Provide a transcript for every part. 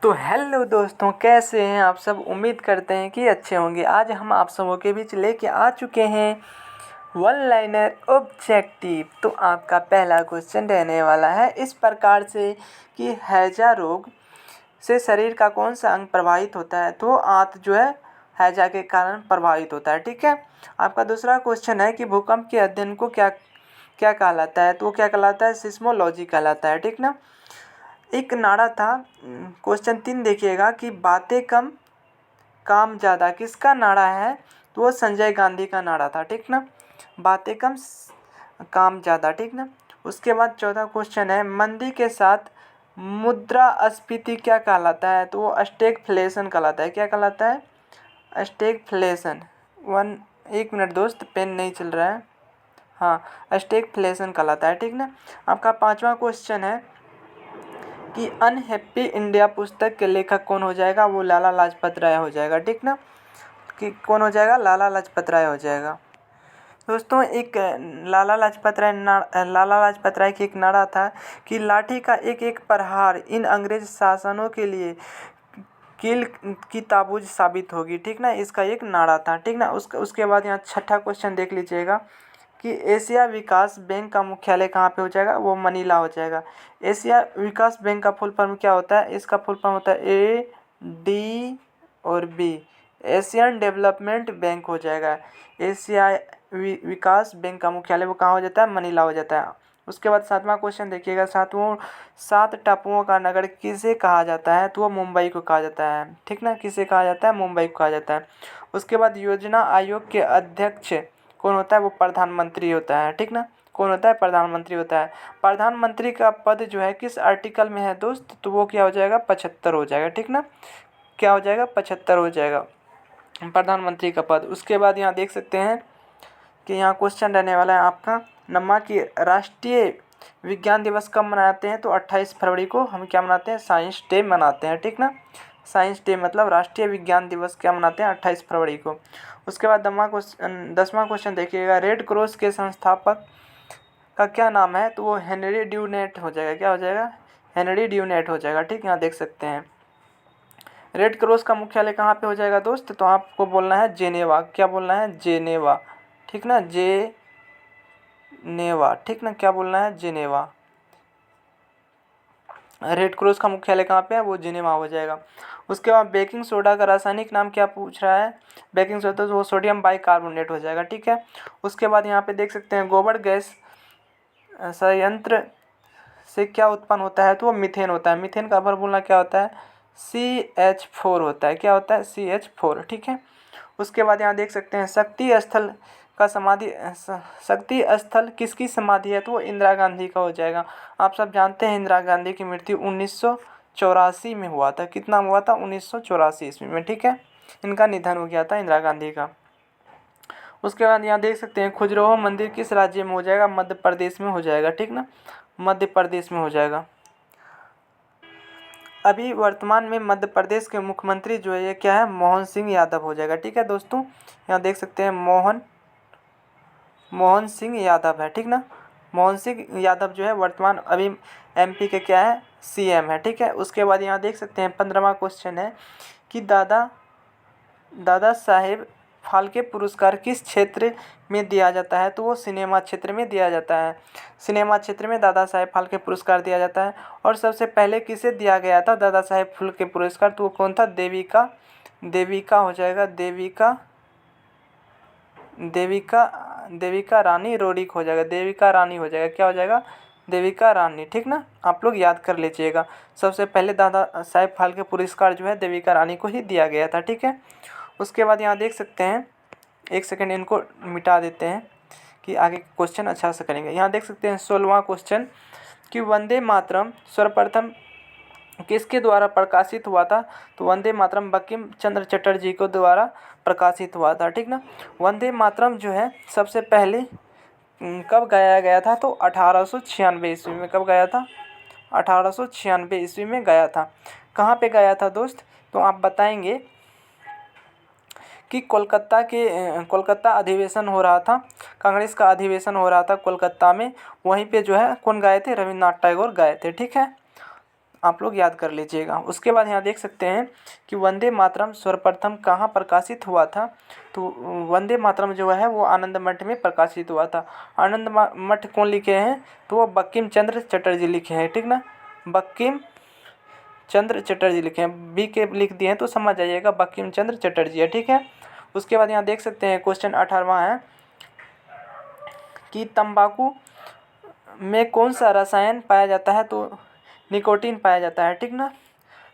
तो हेलो दोस्तों, कैसे हैं आप सब। उम्मीद करते हैं कि अच्छे होंगे। आज हम आप सबों के बीच लेके आ चुके हैं वन लाइनर ऑब्जेक्टिव। तो आपका पहला क्वेश्चन रहने वाला है इस प्रकार से कि हैजा रोग से शरीर का कौन सा अंग प्रभावित होता है। तो आंत जो है हैजा के कारण प्रभावित होता है। ठीक है। आपका दूसरा क्वेश्चन है कि भूकंप के अध्ययन को क्या क्या कहलाता है। तो क्या कहलाता है, सिस्मोलॉजी कहलाता है। ठीक ना। एक नारा था, क्वेश्चन 3 देखिएगा कि बातें कम काम ज़्यादा किसका नारा है। तो वो संजय गांधी का नारा था। ठीक ना। बातें कम काम ज़्यादा। ठीक ना। उसके बाद चौथा क्वेश्चन है, मंदी के साथ मुद्रास्फीति क्या कहलाता है। तो वो स्टैगफ्लेशन कहलाता है। क्या कहलाता है, स्टैगफ्लेशन। एक मिनट दोस्त, पेन नहीं चल रहा है। हाँ, स्टैगफ्लेशन कहलाता है। ठीक ना। आपका पांचवा क्वेश्चन है कि अनहैप्पी इंडिया पुस्तक के लेखक कौन हो जाएगा। वो लाला लाजपत राय हो जाएगा। ठीक ना। कि कौन हो जाएगा, लाला लाजपत राय हो जाएगा। दोस्तों, एक लाला लाजपत राय की एक नारा था कि लाठी का एक एक प्रहार इन अंग्रेज शासनों के लिए कील की ताबूज साबित होगी। ठीक ना। इसका एक नारा था। ठीक ना। उसके बाद यहाँ छठा क्वेश्चन देख लीजिएगा कि एशिया विकास बैंक का मुख्यालय कहाँ पे हो जाएगा। वो मनीला हो जाएगा। एशिया विकास बैंक का फुल फॉर्म क्या होता है। इसका फुल फॉर्म होता है ADB, एशियन डेवलपमेंट बैंक हो जाएगा। एशिया विकास बैंक का मुख्यालय वो कहाँ हो जाता है, मनीला हो जाता है। उसके बाद सातवां क्वेश्चन देखिएगा, सात टापुओं का नगर किसे कहा जाता है। तो वो मुंबई को कहा जाता है। ठीक ना। किसे कहा जाता है, मुंबई को कहा जाता है। उसके बाद योजना आयोग के अध्यक्ष कौन होता है। वो प्रधानमंत्री होता है। ठीक ना। कौन होता है, प्रधानमंत्री होता है। प्रधानमंत्री का पद जो है किस आर्टिकल में है दोस्त। तो वो क्या हो जाएगा, 75 हो जाएगा। ठीक ना। क्या हो जाएगा, 75 हो जाएगा प्रधानमंत्री का पद। उसके बाद यहाँ देख सकते हैं कि यहाँ क्वेश्चन रहने वाला है आपका नमा कि राष्ट्रीय विज्ञान दिवस कब मनाते हैं। तो 28 फरवरी को हम क्या मनाते हैं, साइंस डे मनाते हैं। ठीक ना। साइंस डे मतलब राष्ट्रीय विज्ञान दिवस क्या मनाते हैं, 28 फरवरी को। उसके बाद 10वां क्वेश्चन देखिएगा, रेड क्रॉस के संस्थापक का क्या नाम है। तो वो हेनरी ड्यूनेट हो जाएगा। क्या हो जाएगा, हेनरी ड्यूनेट हो जाएगा। ठीक, यहाँ देख सकते हैं। रेड क्रॉस का मुख्यालय कहाँ पे हो जाएगा दोस्त। तो आपको बोलना है जेनेवा। क्या बोलना है, जेनेवा। ठीक ना, जेनेवा। ठीक ना, क्या बोलना है, जेनेवा। रेड क्रॉस का मुख्यालय कहाँ पे है, वो जेनेवा हो जाएगा। उसके बाद बेकिंग सोडा का रासायनिक नाम क्या पूछ रहा है। बेकिंग सोडा तो वो सोडियम बाइकार्बोनेट हो जाएगा। ठीक है। उसके बाद यहाँ पे देख सकते हैं गोबर गैस संयंत्र से क्या उत्पन्न होता है। तो वो मीथेन होता है। मीथेन का फॉर्मूला क्या होता है, CH4 होता है। क्या होता है, CH4। ठीक है। उसके बाद यहाँ देख सकते हैं शक्ति स्थल किसकी समाधि है। तो वो इंदिरा गांधी का हो जाएगा। आप सब जानते हैं इंदिरा गांधी की मृत्यु 1984 में हुआ था। कितना हुआ था, 1984 ईस्वी में। ठीक है। इनका निधन हो गया था, इंदिरा गांधी का। उसके बाद यहाँ देख सकते हैं खजुराहो मंदिर किस राज्य में हो जाएगा, मध्य प्रदेश में हो जाएगा। ठीक ना, मध्य प्रदेश में हो जाएगा। अभी वर्तमान में मध्य प्रदेश के मुख्यमंत्री जो है ये क्या है, मोहन सिंह यादव हो जाएगा। ठीक है दोस्तों, यहाँ देख सकते हैं मोहन सिंह यादव है। ठीक ना, मोहन सिंह यादव जो है वर्तमान अभी MP के क्या है, CM है। ठीक है। उसके बाद यहाँ देख सकते हैं 15वां क्वेश्चन है कि दादा साहेब फाल्के पुरस्कार किस क्षेत्र में दिया जाता है। तो वो सिनेमा क्षेत्र में दिया जाता है। सिनेमा क्षेत्र में दादा साहेब फाल्के पुरस्कार दिया जाता है। और सबसे पहले किसे दिया गया था दादा साहेब फाल्के पुरस्कार। तो वो कौन था, देविका हो जाएगा। देविका रानी रोडिक हो जाएगा। देविका रानी हो जाएगा। क्या हो जाएगा, देविका रानी। ठीक ना, आप लोग याद कर लीजिएगा। सबसे पहले दादा साहेब फाल्के पुरस्कार जो है देविका रानी को ही दिया गया था। ठीक है। उसके बाद यहाँ देख सकते हैं, एक सेकंड इनको मिटा देते हैं कि आगे क्वेश्चन अच्छा से करेंगे। यहाँ देख सकते हैं 16वां क्वेश्चन कि वंदे मातरम सर्वप्रथम किसके द्वारा प्रकाशित हुआ था। तो वंदे मातरम बंकिम चंद्र चटर्जी को द्वारा प्रकाशित हुआ था। ठीक ना। वंदे मातरम जो है सबसे पहले कब गाया गया था। तो 1896 ईस्वी में। कब गाया था, 1896 ईस्वी में गाया था। कहाँ पे गाया था दोस्त। तो आप बताएंगे कि कोलकाता अधिवेशन हो रहा था, कांग्रेस का अधिवेशन हो रहा था कोलकाता में। वहीं पे जो है कौन गाए थे, रविन्द्रनाथ टैगोर गाए थे। ठीक है। आप लोग याद कर लीजिएगा। उसके बाद यहाँ देख सकते हैं कि वंदे मातरम सर्वप्रथम कहाँ प्रकाशित हुआ था। तो वंदे मातरम जो है वो आनंद मठ में प्रकाशित हुआ था। आनंद मठ कौन लिखे हैं, तो वो बंकिम चंद्र चटर्जी लिखे हैं, ठीक ना, बंकिम चंद्र चटर्जी लिखे हैं। बी के लिख दिए हैं तो समझ जाइएगा बंकिम चंद्र चटर्जी है, ठीक है। उसके बाद यहाँ देख सकते हैं क्वेश्चन 18वां है कि तंबाकू में कौन सा रसायन पाया जाता है, तो निकोटीन पाया जाता है, ठीक ना,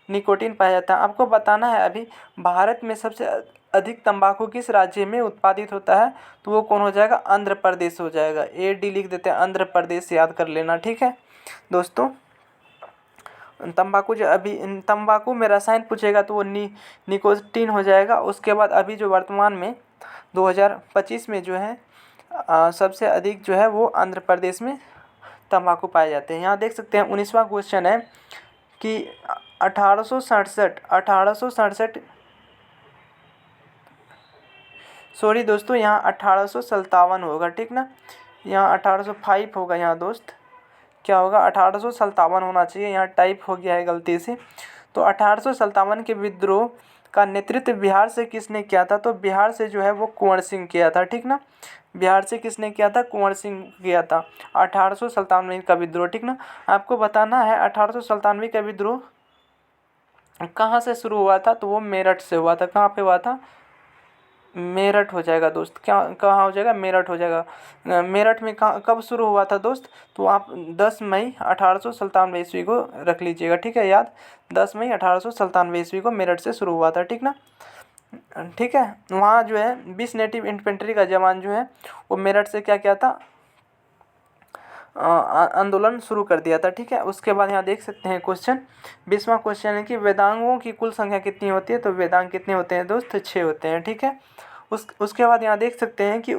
निकोटीन पाया जाता है। आपको बताना है अभी भारत में सबसे अधिक तंबाकू किस राज्य में उत्पादित होता है, तो वो कौन हो जाएगा, आंध्र प्रदेश हो जाएगा। ए डी लिख देते हैं, आंध्र प्रदेश याद कर लेना, ठीक है दोस्तों। तंबाकू जो अभी तंबाकू में रसायन पूछेगा तो वो निकोटीन हो जाएगा। उसके बाद अभी जो वर्तमान में 2025 में जो है सबसे अधिक जो है वो आंध्र प्रदेश में तंबाकू पाए जाते हैं। यहाँ देख सकते हैं 19वां क्वेश्चन है कि 1867 सॉरी दोस्तों, यहाँ 1857 होगा, ठीक ना, यहाँ 1805 होगा। यहाँ दोस्त क्या होगा, 1857 होना चाहिए, यहाँ टाइप हो गया है गलती से। तो 1857 के विद्रोह का नेतृत्व बिहार से किसने किया था, तो बिहार से जो है वो कुंवर सिंह किया था, ठीक ना, बिहार से किसने किया था, कुंवर सिंह किया था 1897 का विद्रोह, ठीक ना। आपको बताना है 1897 का विद्रोह कहाँ से शुरू हुआ था, तो वो मेरठ से हुआ था। कहाँ पे हुआ था, मेरठ हो जाएगा दोस्त, क्या कहाँ हो जाएगा, मेरठ हो जाएगा। मेरठ में कहाँ कब शुरू हुआ था दोस्त, तो आप 10 मई 1897 ईस्वी को रख लीजिएगा, ठीक है याद, 10 मई 1897 ईस्वी को मेरठ से शुरू हुआ था, ठीक ना, ठीक है। वहाँ जो है 20 नेटिव इन्फेंट्री का जवान जो है वो मेरठ से क्या किया था, आंदोलन शुरू कर दिया था, ठीक है। उसके बाद यहाँ देख सकते हैं क्वेश्चन 20वां क्वेश्चन है कि वेदांगों की कुल संख्या कितनी होती है, तो वेदांग कितने होते हैं दोस्त, 6 होते हैं, ठीक है। उसके बाद यहाँ देख सकते हैं कि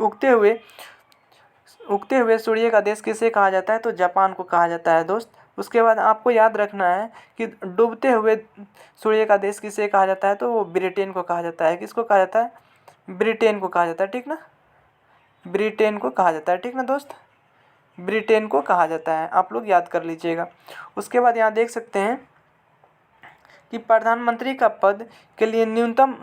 उगते हुए सूर्य का देश किसे कहा जाता है, तो जापान को कहा जाता है दोस्त। उसके बाद आपको याद रखना है कि डूबते हुए सूर्य का देश किसे कहा जाता है, तो वो ब्रिटेन को कहा जाता है। किसको कहा जाता है, ब्रिटेन को कहा जाता है, ठीक ना, ब्रिटेन को कहा जाता है, ठीक ना दोस्त, ब्रिटेन को कहा जाता है, आप लोग याद कर लीजिएगा। उसके बाद यहाँ देख सकते हैं कि प्रधानमंत्री का पद के लिए न्यूनतम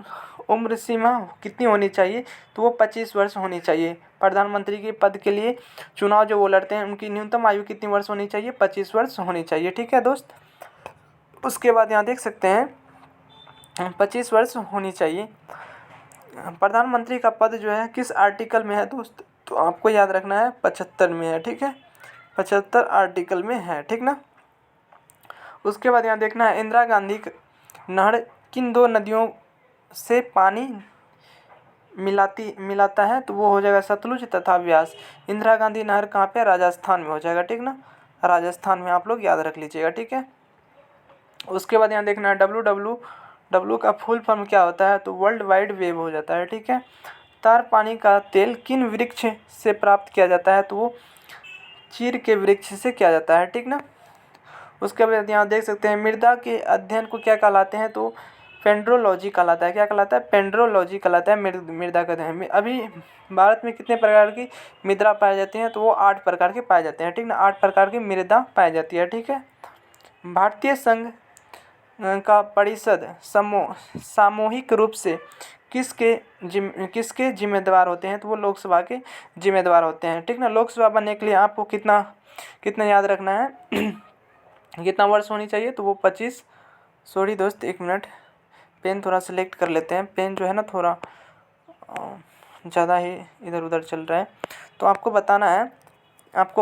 उम्र सीमा कितनी होनी चाहिए, तो वो 25 वर्ष होनी चाहिए। प्रधानमंत्री के पद के लिए चुनाव जो वो लड़ते हैं उनकी न्यूनतम आयु कितनी वर्ष होनी चाहिए, 25 वर्ष होनी चाहिए, ठीक है दोस्त। उसके बाद यहाँ देख सकते हैं 25 वर्ष होनी चाहिए। प्रधानमंत्री का पद जो है किस आर्टिकल में है दोस्त, तो आपको याद रखना है 75 में है, ठीक है, 75 आर्टिकल में है, ठीक ना। उसके बाद यहाँ देखना है इंदिरा गांधी नहर किन दो नदियों से पानी मिलाता है, तो वो हो जाएगा सतलुज तथा व्यास। इंदिरा गांधी नहर कहाँ पे, राजस्थान में हो जाएगा, ठीक ना, राजस्थान में, आप लोग याद रख लीजिएगा, ठीक है। उसके बाद यहाँ देखना है WWW का फुल फॉर्म क्या होता है, तो वर्ल्ड वाइड वेब हो जाता है, ठीक है। तार पानी का तेल किन वृक्ष से प्राप्त किया जाता है, तो वो चीड़ के वृक्ष से किया जाता है, ठीक ना। उसके बाद यहाँ देख सकते हैं मृदा के अध्ययन को क्या कहलाते हैं, तो पेंड्रोलॉजी कहलाता है। क्या कहलाता है, पेंड्रोलॉजी कहलाता है मृदा का अध्ययन। अभी भारत में कितने प्रकार की मृदा पाई जाती हैं, तो वो 8 प्रकार के पाए जाते हैं, ठीक ना, 8 प्रकार की मृदा पाई जाती है, ठीक है। भारतीय संघ का परिषद सामूहिक रूप से किसके जिम्मेदार होते हैं, तो वो लोकसभा के जिम्मेदार होते हैं, ठीक ना। लोकसभा बनने के लिए आपको कितना याद रखना है कितना वर्ष होनी चाहिए, तो वो 25। सॉरी दोस्त, 1 मिनट, पेन थोड़ा सेलेक्ट कर लेते हैं, पेन जो है ना थोड़ा ज़्यादा ही इधर उधर चल रहा है। तो आपको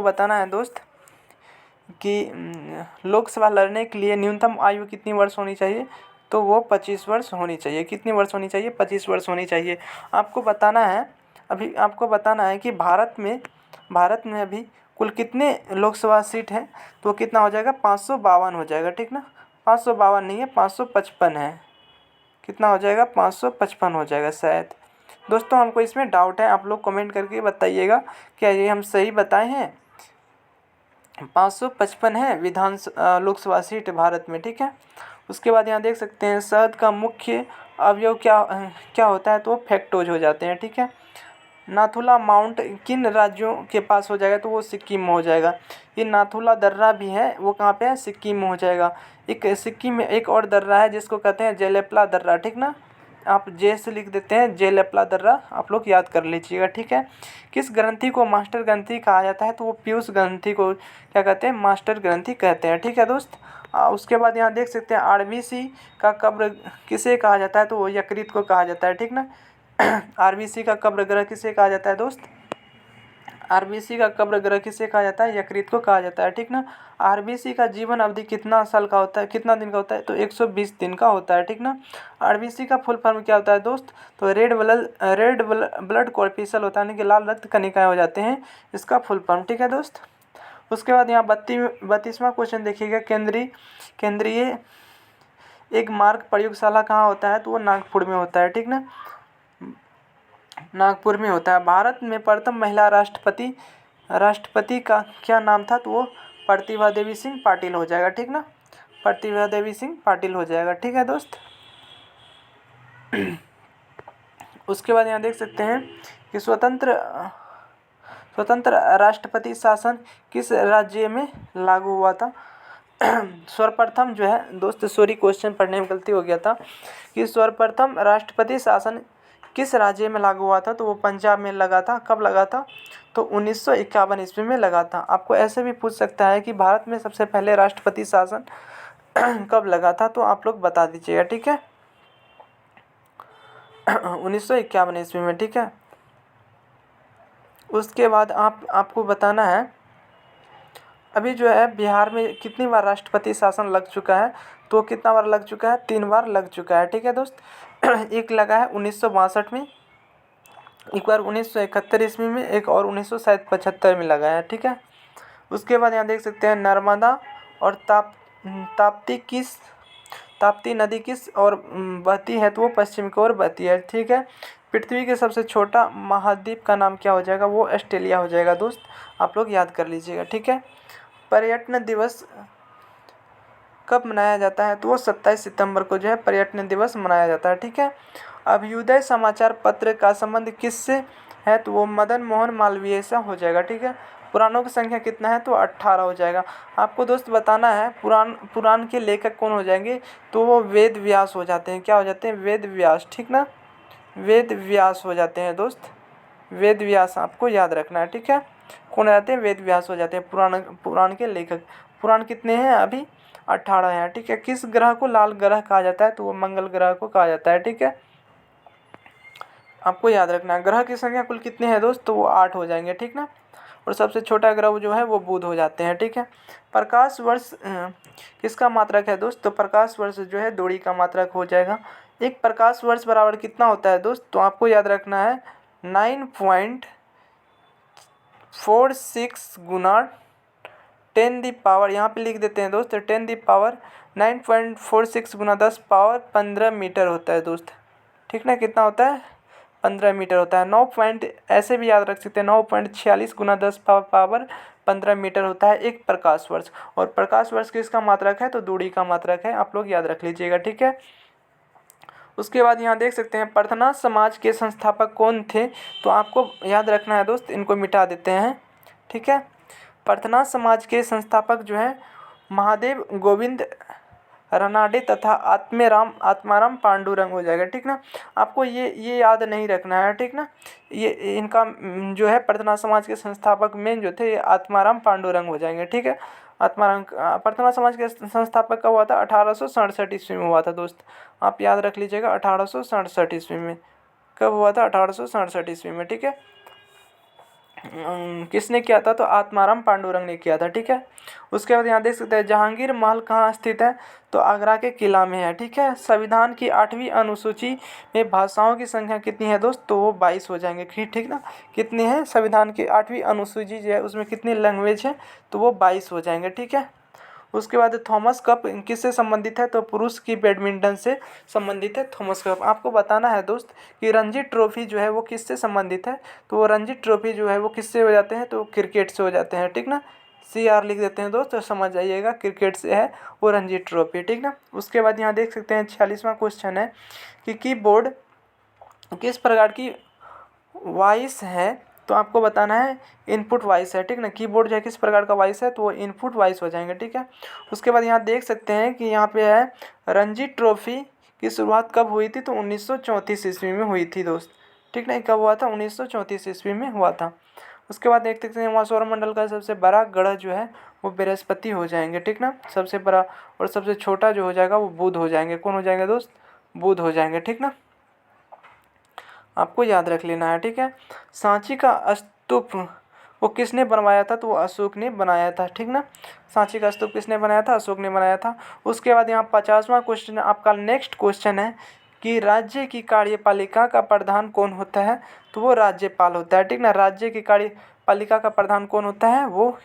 बताना है दोस्त कि लोकसभा लड़ने के लिए न्यूनतम आयु कितनी वर्ष होनी चाहिए, तो वो 25 वर्ष होनी चाहिए। कितनी वर्ष होनी चाहिए, 25 वर्ष होनी चाहिए। आपको बताना है कि भारत में अभी कुल कितने लोकसभा सीट हैं, तो कितना हो जाएगा, 552 हो जाएगा, ठीक ना, 552 नहीं है, 555 है। कितना हो जाएगा, 555 हो जाएगा शायद। दोस्तों हमको इसमें डाउट है, आप लोग कमेंट करके बताइएगा क्या ये हम सही बताए हैं। 555 है लोकसभा सीट भारत में, ठीक है। उसके बाद यहाँ देख सकते हैं शहद का मुख्य अवयव क्या होता है, तो फैक्टोज हो जाते हैं, ठीक है। नाथुला माउंट किन राज्यों के पास हो जाएगा, तो वो सिक्किम में हो जाएगा। ये नाथुला दर्रा भी है, वो कहाँ पे है, सिक्किम में हो जाएगा। एक सिक्किम में एक और दर्रा है जिसको कहते हैं जेलेपला दर्रा, ठीक ना, आप जे से लिख देते हैं, जेलेपला दर्रा आप लोग याद कर लीजिएगा, ठीक है। किस ग्रंथि को मास्टर ग्रंथि कहा जाता है, तो वो पीयूष ग्रंथि को क्या कहते हैं, मास्टर ग्रंथि कहते हैं, ठीक है दोस्त। उसके बाद यहाँ देख सकते हैं आरबीसी का कब्र किसे कहा जाता है, तो वो यकृत को कहा जाता है, ठीक ना। आरबीसी का कब्र ग्रह किसे कहा जाता है दोस्त, आरबीसी का कब्र ग्रह किसे कहा जाता है, यकृत को कहा जाता है, ठीक ना। आरबीसी का जीवन अवधि कितना साल का होता है, कितना दिन का होता है, तो 120 दिन का होता है, ठीक ना। आरबीसी का फुल फॉर्म क्या होता है दोस्त, तो रेड ब्लड कॉर्पिसल होता है, यानी कि लाल रक्त कणिकाएं हो जाते हैं, इसका फुल फॉर्म, ठीक है दोस्त। उसके बाद यहाँ 32वां क्वेश्चन देखिएगा, केंद्रीय एक मार्ग प्रयोगशाला कहाँ होता है, तो वो नागपुर में होता है, ठीक ना, नागपुर में होता है। भारत में प्रथम महिला राष्ट्रपति का क्या नाम था, तो वो प्रतिभा देवी सिंह पाटिल हो जाएगा, ठीक ना, प्रतिभा देवी सिंह पाटिल हो जाएगा, ठीक है दोस्त। उसके बाद यहाँ देख सकते हैं कि स्वतंत्र राष्ट्रपति शासन किस राज्य में लागू हुआ था। सर्वप्रथम जो है दोस्त, सॉरी क्वेश्चन पढ़ने में गलती हो गया था, कि सर्वप्रथम राष्ट्रपति शासन किस राज्य में लागू हुआ था, तो वो पंजाब में लगा था। कब लगा था, तो 1951 ईस्वी में लगा था। आपको ऐसे भी पूछ सकता है कि भारत में सबसे पहले राष्ट्रपति शासन कब लगा था, तो आप लोग बता दीजिएगा, ठीक है। 1951 ईस्वी में, ठीक है। उसके बाद आपको बताना है अभी जो है बिहार में कितनी बार राष्ट्रपति शासन लग चुका है, तो कितना बार लग चुका है, 3 बार लग चुका है, ठीक है दोस्त। एक लगा है 1962 में, एक बार 1971 ईस्वी में, एक और 1975 में लगा है, ठीक है। उसके बाद यहाँ देख सकते हैं नर्मदा और ताप्ती नदी किस और बहती है, तो वो पश्चिम की ओर बहती है, ठीक है। पृथ्वी के सबसे छोटा महाद्वीप का नाम क्या हो जाएगा, वो ऑस्ट्रेलिया हो जाएगा दोस्त, आप लोग याद कर लीजिएगा, ठीक है। पर्यटन दिवस कब मनाया जाता है, तो वो 27 सितंबर को जो है पर्यटन दिवस मनाया जाता है, ठीक है। अभ्युदय समाचार पत्र का संबंध किससे है, तो वो मदन मोहन मालवीय से हो जाएगा, ठीक है। पुराणों की संख्या कितना है, तो 18 हो जाएगा। आपको दोस्त बताना है पुराण के लेखक कौन हो जाएंगे, तो वो वेद व्यास हो जाते हैं, क्या हो जाते हैं, वेद व्यास, ठीक ना, वेद व्यास हो जाते हैं दोस्त, वेद व्यास आपको याद रखना है, ठीक है। कौन हो जाते हैं, वेद व्यास हो जाते हैं पुराण के लेखक। पुराण कितने हैं, अभी 18 हैं, ठीक है। किस ग्रह को लाल ग्रह कहा जाता है, तो वो मंगल ग्रह को कहा जाता है, ठीक है। आपको याद रखना है ग्रह की संख्या कुल कितने हैं दोस्त, तो वो 8 हो जाएंगे, ठीक ना। और सबसे छोटा ग्रह जो है वो बुध हो जाते हैं, ठीक है। प्रकाश वर्ष किसका मात्रक है दोस्त, तो प्रकाश वर्ष जो है दूरी का मात्रक हो जाएगा। एक प्रकाश वर्ष बराबर कितना होता है दोस्त, तो आपको याद रखना है 9.46 गुना 10 दी पावर, यहाँ पे लिख देते हैं दोस्त 10 दी पावर 9.46 गुना 10 पावर 15 मीटर होता है दोस्त, ठीक ना, कितना होता है, 15 मीटर होता है। 9 पॉइंट ऐसे भी याद रख सकते हैं, 9.46 गुना 10 पावर 15 मीटर होता है एक प्रकाश वर्ष। और प्रकाश वर्ष किसका मात्रक है, तो दूरी का मात्रक है, आप लोग याद रख लीजिएगा, ठीक है। उसके बाद यहाँ देख सकते हैं प्रार्थना समाज के संस्थापक कौन थे, तो आपको याद रखना है दोस्त, इनको मिटा देते हैं, ठीक है। प्रार्थना समाज के संस्थापक जो है महादेव गोविंद रानडे तथा आत्माराम पांडुरंग हो जाएगा, ठीक ना। आपको ये याद नहीं रखना है, ठीक ना। ये इनका जो है प्रार्थना समाज के संस्थापक मेन जो थे ये आत्माराम पांडुरंग हो जाएंगे, ठीक है। आत्माराम प्रार्थना समाज के संस्थापक कब हुआ था, 1867 ईस्वी में हुआ था दोस्त, आप याद रख लीजिएगा 1867 ईस्वी में। कब हुआ था, 1867 ईस्वी में, ठीक है। किसने किया था, तो आत्माराम पांडुरंग ने किया था, ठीक है। उसके बाद यहाँ देख सकते हैं जहांगीर महल कहाँ स्थित है, तो आगरा के किला में है, ठीक है। संविधान की 8वीं अनुसूची में भाषाओं की संख्या कितनी है दोस्त, तो वो 22 हो जाएंगे, ठीक ना। कितनी है, संविधान की 8वीं अनुसूची जो है उसमें कितनी लैंग्वेज है, तो वो 22 हो जाएंगे, ठीक है। उसके बाद थॉमस कप किससे संबंधित है, तो पुरुष की बैडमिंटन से संबंधित है थॉमस कप। आपको बताना है दोस्त कि रणजी ट्रॉफी जो है वो किससे संबंधित है, तो वो रणजी ट्रॉफी जो है वो किससे हो जाते हैं, तो क्रिकेट से हो जाते हैं, ठीक ना। CR लिख देते हैं दोस्त, तो समझ जाइएगा क्रिकेट से है वो रणजी ट्रॉफी, ठीक ना। उसके बाद यहाँ देख सकते हैं 46वां क्वेश्चन है कि कीबोर्ड किस प्रकार की वॉइस है तो आपको बताना है इनपुट वॉइस है, ठीक ना। कीबोर्ड जो है किस प्रकार का वॉइस है तो वो इनपुट वॉइस हो जाएंगे, ठीक है। उसके बाद यहाँ देख सकते हैं कि यहाँ पे है रणजी ट्रॉफी की शुरुआत कब हुई थी, तो 1934 ईस्वी में हुई थी दोस्त, ठीक ना। कब हुआ था, 1934 ईस्वी में हुआ था। उसके बाद देख सकते हैं वहाँ सौरमंडल का सबसे बड़ा ग्रह जो है वो बृहस्पति हो जाएंगे, ठीक ना, सबसे बड़ा। और सबसे छोटा जो हो जाएगा वो बुध हो जाएंगे। कौन हो जाएंगे दोस्त, बुध हो जाएंगे, ठीक ना, आपको याद रख लेना है, ठीक है। सांची का स्तूप वो किसने बनवाया था, तो वो अशोक ने बनाया था, ठीक ना। सांची का स्तूप किसने बनाया था, अशोक ने बनाया था। उसके बाद यहाँ 50वां क्वेश्चन आपका नेक्स्ट क्वेश्चन है कि राज्य की कार्यपालिका का प्रधान कौन होता है, तो वो राज्यपाल होता है, ठीक ना। राज्य की कार्यपालिका का प्रधान कौन होता है, वो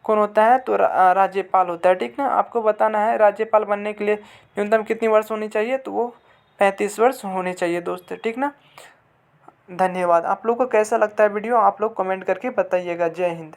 कौन होता है, तो राज्यपाल होता है, ठीक ना। आपको बताना है राज्यपाल बनने के लिए न्यूनतम कितनी वर्ष होनी चाहिए, तो वो 35 वर्ष होने चाहिए दोस्त, ठीक ना। धन्यवाद। आप लोग को कैसा लगता है वीडियो, आप लोग कमेंट करके बताइएगा। जय हिंद।